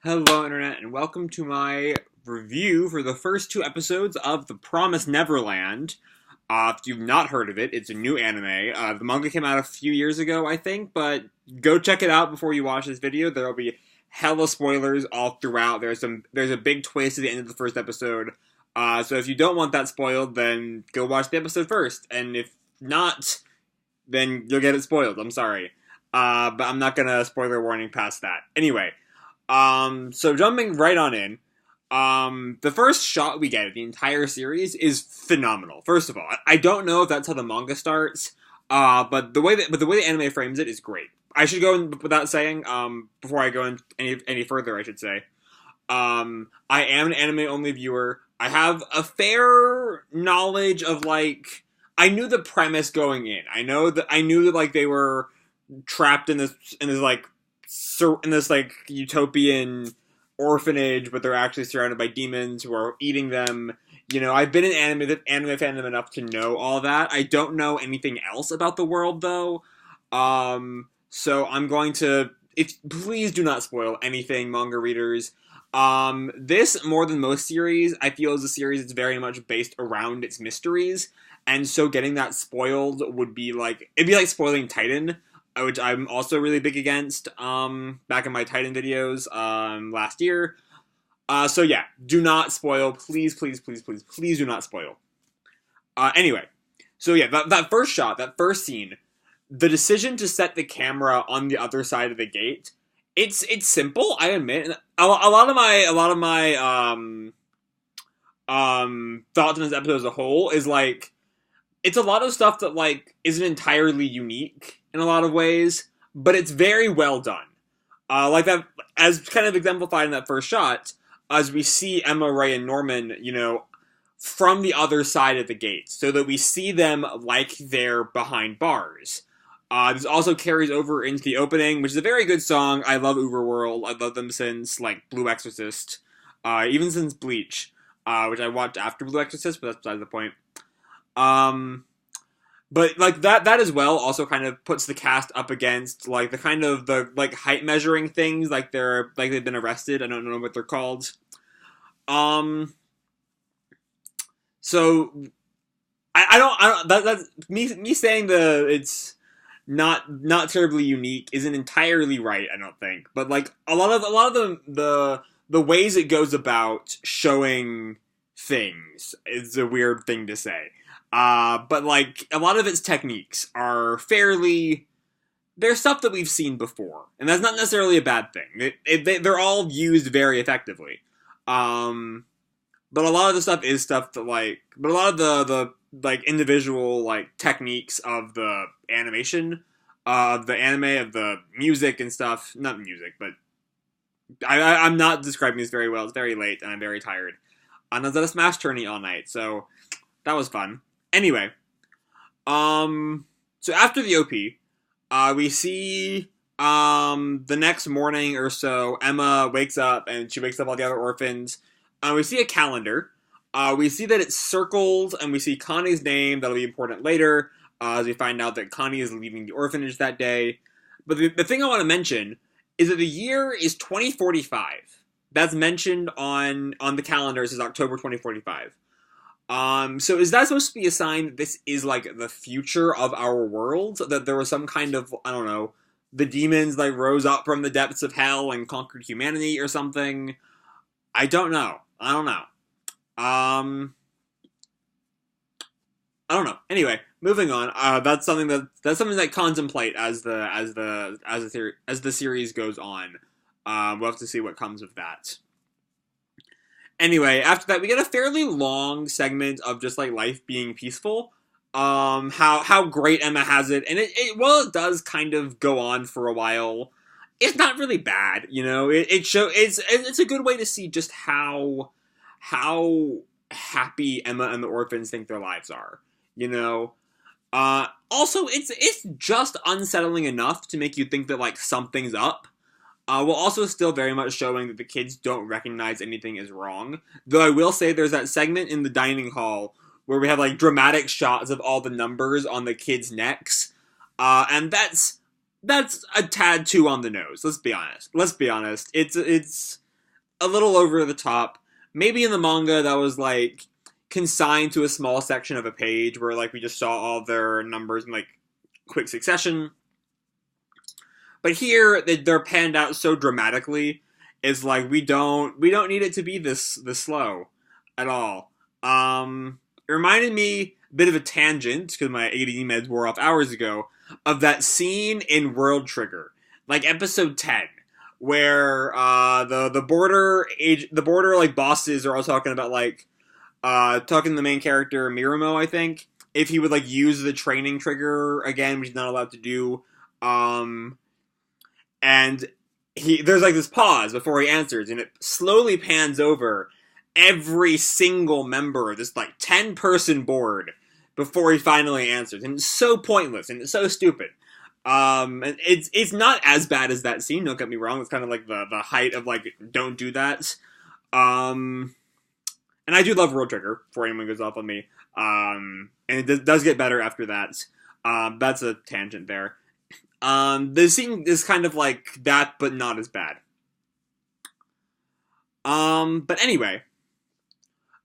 Hello, Internet, and welcome to my review for the first two episodes of The Promised Neverland. If you've not heard of it, it's a new anime. The manga came out a few years ago, I think, but go check it out before you watch this video. There'll be hella spoilers all throughout. There's a big twist at the end of the first episode. So if you don't want that spoiled, then go watch the episode first. And if not, then you'll get it spoiled. I'm sorry. But I'm not gonna spoiler warning past that. Anyway. So jumping right on in, the first shot we get of the entire series is phenomenal. First of all, I don't know if that's how the manga starts, but the way the anime frames it is great. I should go in without saying, before I go in any further, I should say, I am an anime-only viewer. I have a fair knowledge of, I knew the premise going in. I knew that, they were trapped in this utopian orphanage, but they're actually surrounded by demons who are eating them. You know, I've been in anime fandom enough to know all that. I don't know anything else about the world, though. So I'm going to... please do not spoil anything, manga readers. This, more than most series, I feel is a series that's very much based around its mysteries, and so getting that spoiled would be it'd be like spoiling Titan, which I'm also really big against, back in my Titan videos, last year. So yeah, do not spoil. Please, please, please, please, please do not spoil. Anyway, so yeah, that first shot, that first scene, the decision to set the camera on the other side of the gate, it's simple, I admit. A lot of my thoughts on this episode as a whole is it's a lot of stuff that isn't entirely unique in a lot of ways, but it's very well done. That, as kind of exemplified in that first shot, as we see Emma, Ray, and Norman, from the other side of the gate, so that we see them like they're behind bars. This also carries over into the opening, which is a very good song. I love Uberworld. I love them since, Blue Exorcist. Even since Bleach, which I watched after Blue Exorcist, but that's beside the point. But that as well also kind of puts the cast up against the height measuring things, they've been arrested. I don't know what they're called. So I don't that's me saying it's not terribly unique isn't entirely right, I don't think. But a lot of the ways it goes about showing things is a weird thing to say. But a lot of its techniques are they're stuff that we've seen before, and that's not necessarily a bad thing. They're all used very effectively. But a lot of the stuff is stuff that but a lot of the individual techniques of the animation, of the anime, of the music and stuff, not music, but I'm not describing this very well. It's very late and I'm very tired. And I was at a Smash tourney all night, so that was fun. Anyway, so after the OP, we see, the next morning or so, Emma wakes up, and she wakes up all the other orphans. We see a calendar. We see that it's circled, and we see Connie's name. That'll be important later, as we find out that Connie is leaving the orphanage that day. But the thing I want to mention is that the year is 2045. That's mentioned on the calendar. It says October 2045. So is that supposed to be a sign that this is, the future of our world? That there was some kind of, I don't know, the demons, rose up from the depths of hell and conquered humanity or something? I don't know. I don't know. Anyway, moving on. That's something that contemplate as the series goes on. We'll have to see what comes of that. Anyway, after that, we get a fairly long segment of just, life being peaceful. How great Emma has it. And it does kind of go on for a while, it's not really bad, it's a good way to see just how happy Emma and the orphans think their lives are, Also, it's just unsettling enough to make you think that, something's up. While also still very much showing that the kids don't recognize anything as wrong. Though I will say there's that segment in the dining hall where we have, dramatic shots of all the numbers on the kids' necks. And that's a tad too on the nose, let's be honest. It's a little over the top. Maybe in the manga that was like consigned to a small section of a page where like we just saw all their numbers in like quick succession. But here they're panned out so dramatically. It's like we don't need it to be this slow at all. It reminded me a bit of a tangent because my ADD meds wore off hours ago of that scene in World Trigger, like episode 10, where the border like bosses are all talking about like talking to the main character Mirumo, I think, if he would like use the training trigger again, which he's not allowed to do. And there's like this pause before he answers, and it slowly pans over every single member of this like 10-person board before he finally answers, and it's so pointless and it's so stupid. And it's not as bad as that scene. Don't get me wrong. It's kind of like the height of like don't do that. And I do love World Trigger before anyone goes off on me. And it does get better after that. That's a tangent there. The scene is kind of like that, but not as bad. But anyway,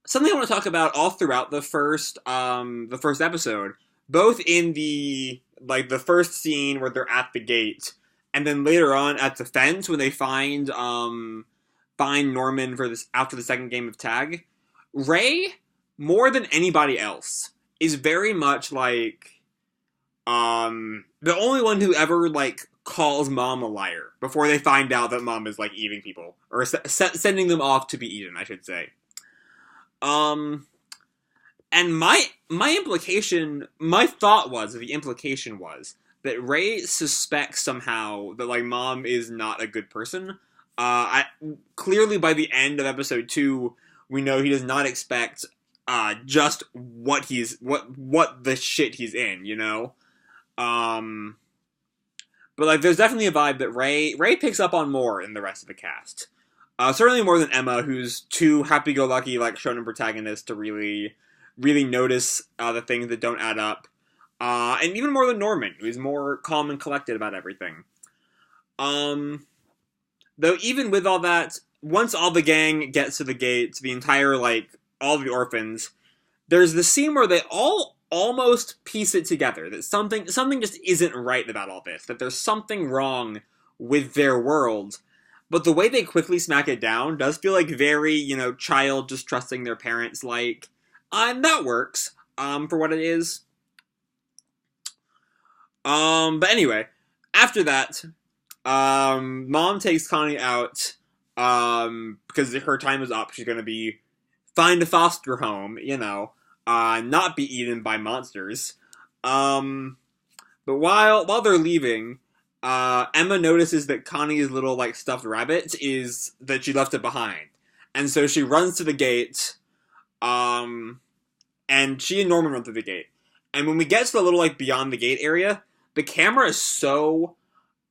something I want to talk about all throughout the first episode, both in the first scene where they're at the gate, and then later on at the fence when they find Norman after the second game of tag. Ray, more than anybody else, is very much like the only one who ever like calls Mom a liar before they find out that Mom is like eating people or sending them off to be eaten, I should say. And my implication was that Ray suspects somehow that like Mom is not a good person. Clearly by the end of episode 2, we know he does not expect just what the shit he's in, you know? But like there's definitely a vibe that Ray picks up on more in the rest of the cast. Certainly more than Emma, who's too happy-go-lucky like shonen protagonist to really notice the things that don't add up. And even more than Norman, who's more calm and collected about everything. Though even with all that, once all the gang gets to the gate, the entire, like, all the orphans, there's the scene where they all almost piece it together, that something just isn't right about all this, that there's something wrong with their world. But the way they quickly smack it down does feel like very, child just trusting their parents, like, and that works, for what it is. But anyway, after that, Mom takes Connie out, because her time is up. She's gonna find a foster home, not be eaten by monsters. But while they're leaving, Emma notices that Connie's little, like, stuffed rabbit that she left it behind. And so she runs to the gate, and she and Norman run through the gate. And when we get to the little, like, beyond the gate area, the camera is so...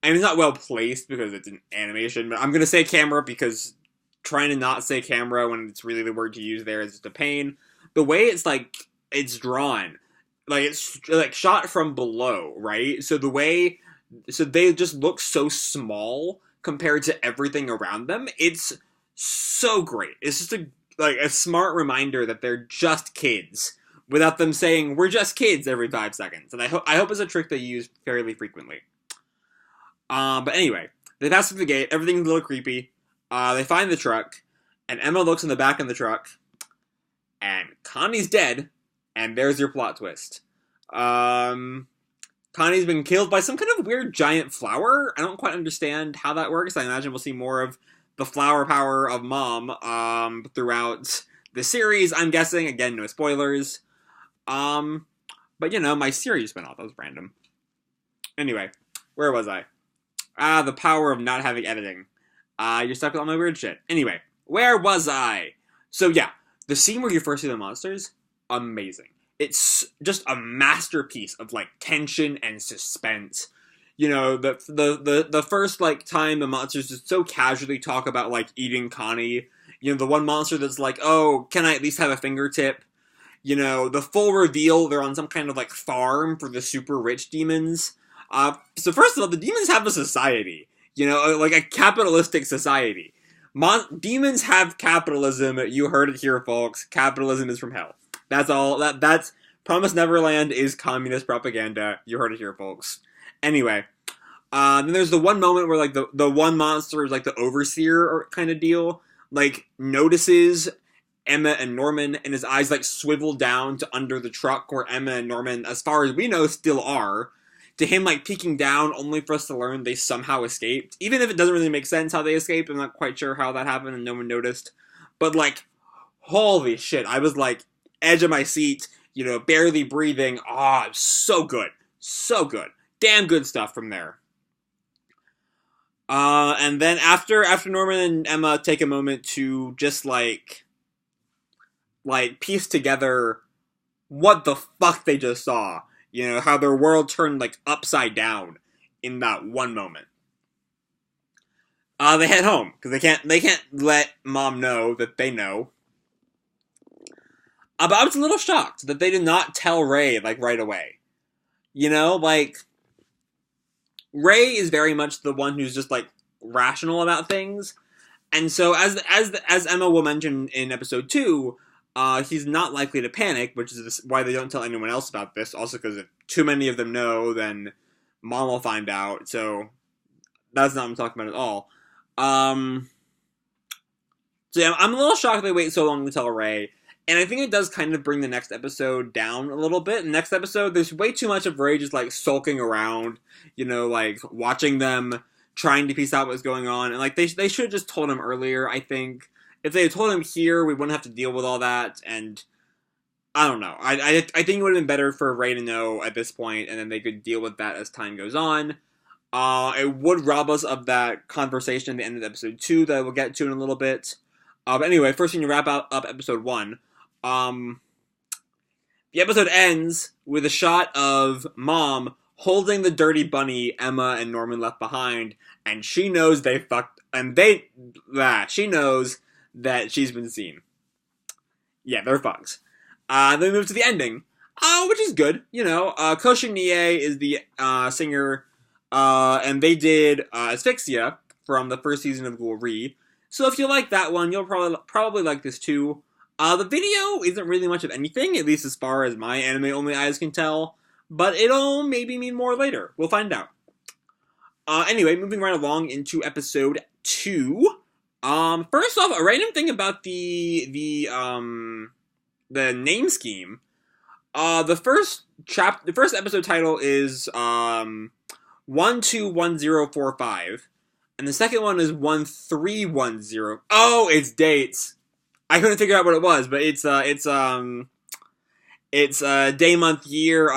I mean, it's not well placed because it's an animation, but I'm going to say camera because trying to not say camera when it's really the word to use there is just a pain. The way it's drawn, like, it's, like, shot from below, right? So they just look so small compared to everything around them. It's so great. It's just a smart reminder that they're just kids without them saying, we're just kids every 5 seconds. And I hope it's a trick they use fairly frequently. But anyway, they pass through the gate, everything's a little creepy, they find the truck, and Emma looks in the back of the truck, and Connie's dead, and there's your plot twist. Connie's been killed by some kind of weird giant flower. I don't quite understand how that works. I imagine we'll see more of the flower power of Mom, throughout the series, I'm guessing. Again, no spoilers. But my series went off, that was random. Anyway, where was I? The power of not having editing. You're stuck with all my weird shit. Anyway, where was I? So yeah, the scene where you first see the monsters, amazing. It's just a masterpiece of, like, tension and suspense. The first, like, time the monsters just so casually talk about, like, eating Connie. The one monster that's like, oh, can I at least have a fingertip? The full reveal, they're on some kind of, like, farm for the super rich demons. So first of all, the demons have a society, like a capitalistic society. Demons have capitalism. You heard it here, folks. Capitalism is from hell. That's all. That's Promise Neverland is communist propaganda. You heard it here, folks. Anyway, then there's the one moment where like the one monster is like the overseer or kind of deal. Like notices Emma and Norman, and his eyes like swivel down to under the truck where Emma and Norman, as far as we know, still are. To him, like, peeking down, only for us to learn they somehow escaped. Even if it doesn't really make sense how they escaped, I'm not quite sure how that happened and no one noticed. But, like, holy shit, I was, like, edge of my seat, barely breathing. Ah, oh, so good. So good. Damn good stuff from there. And then after Norman and Emma take a moment to just, like, piece together what the fuck they just saw. How their world turned, like, upside down in that one moment. They head home, because they can't let Mom know that they know. But I was a little shocked that they did not tell Ray, like, right away. Like, Ray is very much the one who's just, like, rational about things. And so, as Emma will mention in episode 2, he's not likely to panic, which is why they don't tell anyone else about this. Also, because if too many of them know, then Mom will find out. So that's not what I'm talking about at all. So yeah, I'm a little shocked they wait so long to tell Ray. And I think it does kind of bring the next episode down a little bit. In the next episode, there's way too much of Ray just, like, sulking around, like, watching them, trying to piece out what's going on. And, like, they should have just told him earlier, I think. If they had told him here, we wouldn't have to deal with all that, and I don't know. I think it would have been better for Ray to know at this point, and then they could deal with that as time goes on. It would rob us of that conversation at the end of episode 2 that we'll get to in a little bit. But anyway, first we need to wrap up episode 1. The episode ends with a shot of Mom holding the dirty bunny Emma and Norman left behind, and she knows they fucked, and she knows that she's been seen. Yeah, they're fucks. Then we move to the ending, which is good. Koshin Nie is the singer, and they did Asphyxia from the first season of Ghoul Re. So if you like that one, you'll probably like this too. The video isn't really much of anything, at least as far as my anime-only eyes can tell, but it'll maybe mean more later. We'll find out. Anyway, moving right along into episode 2. First off, a random thing about the name scheme. The first episode title is 121045, and the second one is 1310. Oh, it's dates. I couldn't figure out what it was, but it's day, month, year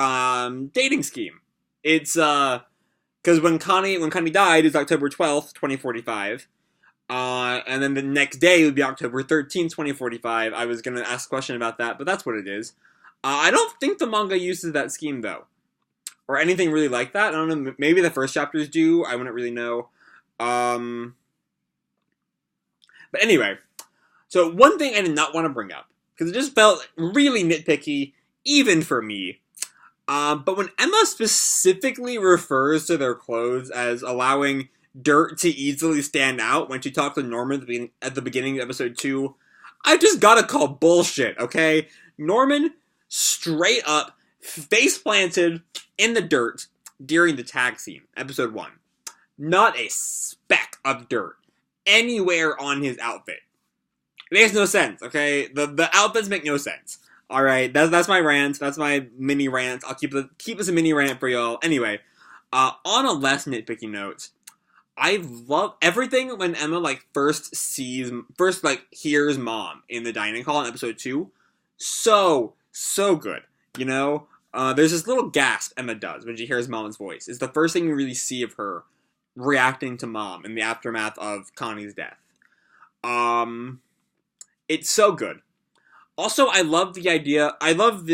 dating scheme. It's because when Connie died, it's October 12th, 2045. And then the next day would be October 13th, 2045. I was going to ask a question about that, but that's what it is. I don't think the manga uses that scheme, though. Or anything really like that. I don't know, maybe the first chapters do. I wouldn't really know. But anyway. So one thing I did not want to bring up, because it just felt really nitpicky, even for me. But when Emma specifically refers to their clothes as allowing dirt to easily stand out when she talked to Norman at the beginning of episode 2, I just gotta call bullshit, okay? Norman straight up face planted in the dirt during the tag scene, episode 1. Not a speck of dirt anywhere on his outfit. It makes no sense, okay? The outfits make no sense. Alright, that's my rant. That's my mini rant. I'll keep this a mini rant for y'all. Anyway, on a less nitpicky note, I love everything when Emma, like, first hears Mom in the dining hall in episode 2. So good, There's this little gasp Emma does when she hears Mom's voice. It's the first thing we really see of her reacting to Mom in the aftermath of Connie's death. It's so good. Also, I love the idea. I love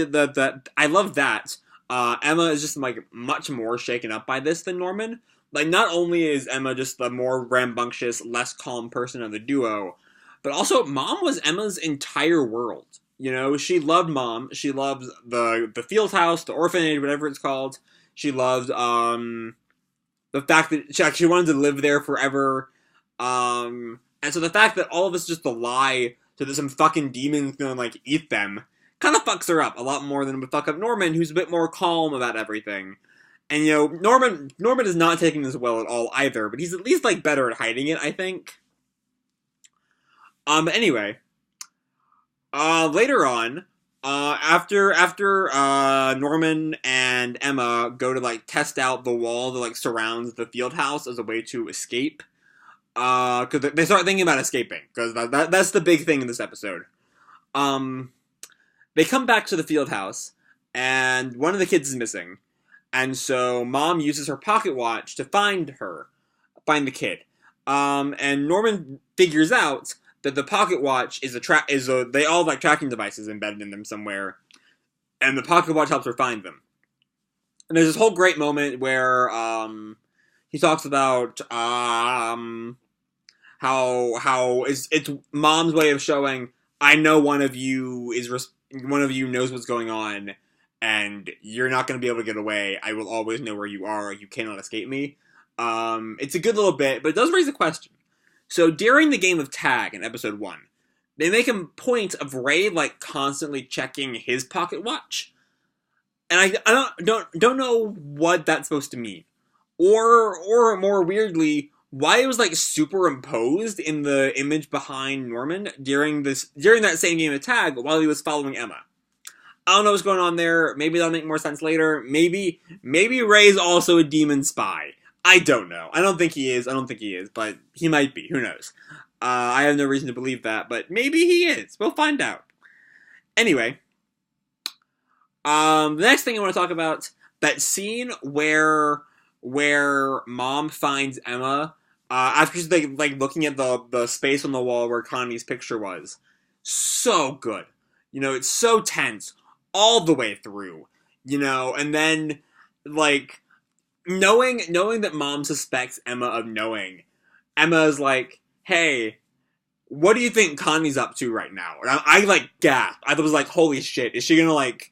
I love that Emma is just, like, much more shaken up by this than Norman. Like, not only is Emma just the more rambunctious, less calm person of the duo, but also Mom was Emma's entire world. She loved Mom. She loved the field house, the orphanage, whatever it's called. She loved the fact that she wanted to live there forever. And so the fact that all of this is just a lie, so that some fucking demon's gonna, like, eat them, kind of fucks her up a lot more than it would fuck up Norman, who's a bit more calm about everything. And, you know, Norman is not taking this well at all either, but he's at least, like, better at hiding it, I think. But anyway, later on, after Norman and Emma go to, like, test out the wall that, like, surrounds the field house as a way to escape, because they start thinking about escaping, because that's the big thing in this episode. They come back to the field house, and one of the kids is missing, and so Mom uses her pocket watch to find the kid. And Norman figures out that the pocket watch they all have, like, tracking devices embedded in them somewhere, and the pocket watch helps her find them. And there's this whole great moment where he talks about how it's Mom's way of showing, I know one of you knows what's going on, and you're not going to be able to get away. I will always know where you are. You cannot escape me. It's a good little bit, but it does raise a question. So during the game of tag in episode 1, they make a point of Ray, like, constantly checking his pocket watch, and I don't know what that's supposed to mean, or more weirdly, why it was, like, superimposed in the image behind Norman during that same game of tag while he was following Emma. I don't know what's going on there. Maybe that'll make more sense later. Maybe Ray's also a demon spy. I don't know. I don't think he is, but he might be. Who knows? I have no reason to believe that, but maybe he is. We'll find out. Anyway, the next thing I want to talk about, that scene where Mom finds Emma, after she's, like looking at the space on the wall where Connie's picture was. So good. You know, it's so tense all the way through. You know, and then, like, knowing that Mom suspects Emma of knowing, Emma's like, hey, what do you think Connie's up to right now? And I like, gasped. I was like, holy shit, is she gonna, like,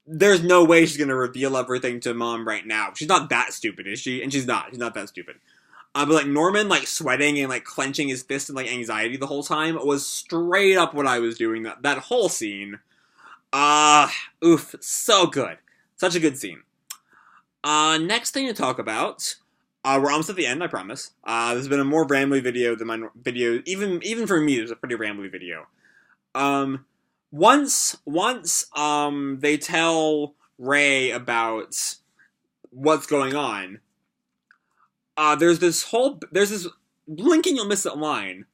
there's no way she's gonna reveal everything to Mom right now. She's not that stupid, is she? And she's not that stupid. But, like, Norman, like, sweating and, like, clenching his fist in, like, anxiety the whole time was straight up what I was doing. That whole scene. Oof, so good. Such a good scene. Next thing to talk about, we're almost at the end, I promise. This has been a more rambly video than my video, even for me, it was a pretty rambly video. Once, they tell Ray about what's going on, there's this blink and you'll miss it line,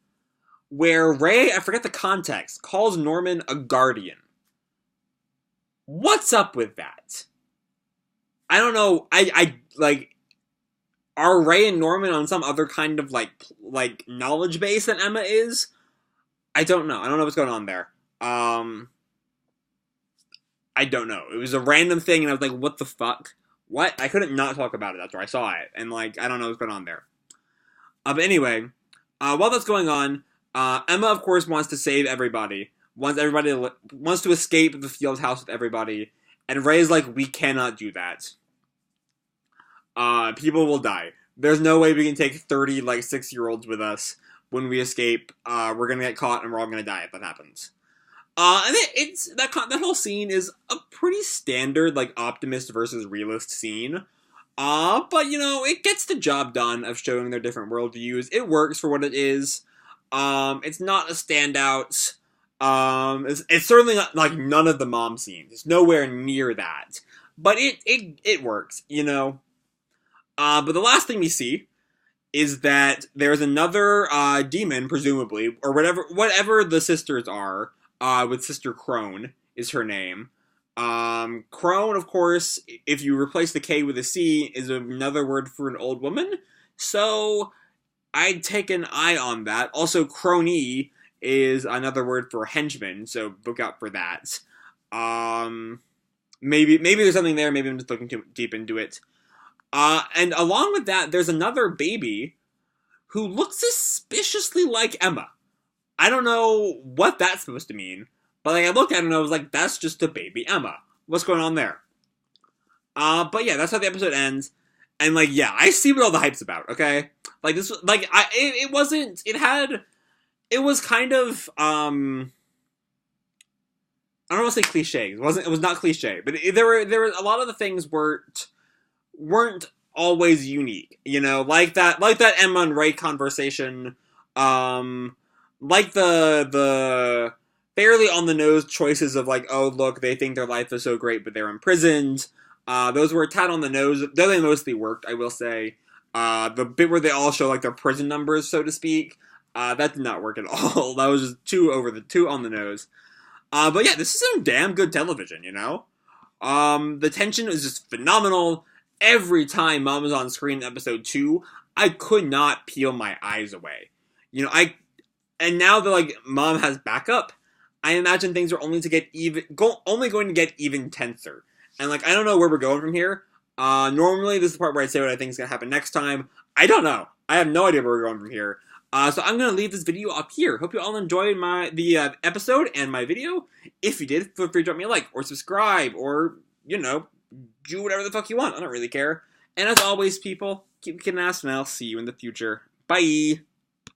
where Ray, I forget the context, calls Norman a guardian. What's up with that? I don't know, I like, are Ray and Norman on some other kind of, like, knowledge base than Emma is? I don't know what's going on there. I don't know. It was a random thing, and I was like, what the fuck? What? I couldn't not talk about it after I saw it, and, like, I don't know what's going on there. But anyway, while that's going on, Emma, of course, wants to save everybody. Wants to escape the field house with everybody, and Ray's like, we cannot do that. People will die. There's no way we can take 30, like, 6-year-olds with us when we escape. We're gonna get caught, and we're all gonna die if that happens. And it's that whole scene is a pretty standard, like, optimist versus realist scene. But, you know, it gets the job done of showing their different worldviews. It works for what it is. It's not a standout. It's certainly not, like, none of the Mom scenes. It's nowhere near that. But it works, you know. But the last thing we see is that there's another, demon, presumably, or whatever the sisters are, with Sister Crone is her name. Crone, of course, if you replace the K with a C, is another word for an old woman. So, I'd take an eye on that. Also, crony is another word for henchman, so look out for that. Maybe there's something there, maybe I'm just looking too deep into it. And along with that, there's another baby who looks suspiciously like Emma. I don't know what that's supposed to mean, but, like, I looked at it and I was like, that's just a baby Emma. What's going on there? But yeah, that's how the episode ends. And, like, yeah, I see what all the hype's about, okay? Like, this, like, it had it was kind of, I don't want to say cliche. It was not cliche, but there were a lot of the things weren't always unique. You know, like that Emma and Ray conversation, like the fairly on the nose choices of like, oh look, they think their life is so great, but they're imprisoned. Those were a tad on the nose, though they mostly worked, I will say. The bit where they all show like their prison numbers, so to speak, that did not work at all. That was just too on the nose. But yeah, this is some damn good television, you know? The tension is just phenomenal. Every time Mom was on screen in episode 2, I could not peel my eyes away. You know, and now that like Mom has backup, I imagine things are only going to get even tenser. And like I don't know where we're going from here. Normally this is the part where I say what I think is gonna happen next time. I don't know. I have no idea where we're going from here. So I'm gonna leave this video up here. Hope you all enjoyed the episode and my video. If you did, feel free to drop me a like or subscribe or you know do whatever the fuck you want. I don't really care. And as always, people, keep kicking ass, and I'll see you in the future. Bye.